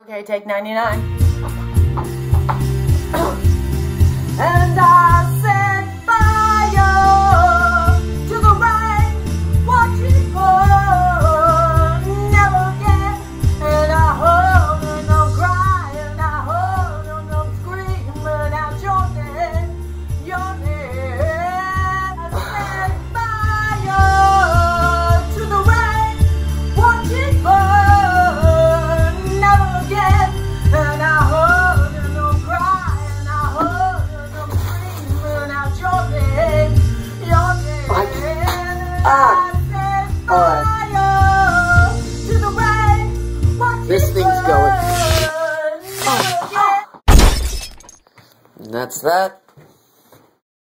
Okay, take 99. And I set fire to the rain, watch it burn, never again. And I hold and I'm crying, I hold and I'm screaming out your name, your name. I set fire to the rain, watch it burn, never again. And I hold and I'm crying, I hold and I'm screaming out your name, your name. I set fire to the rain, watch This it thing's going. burn, never again. And that's that.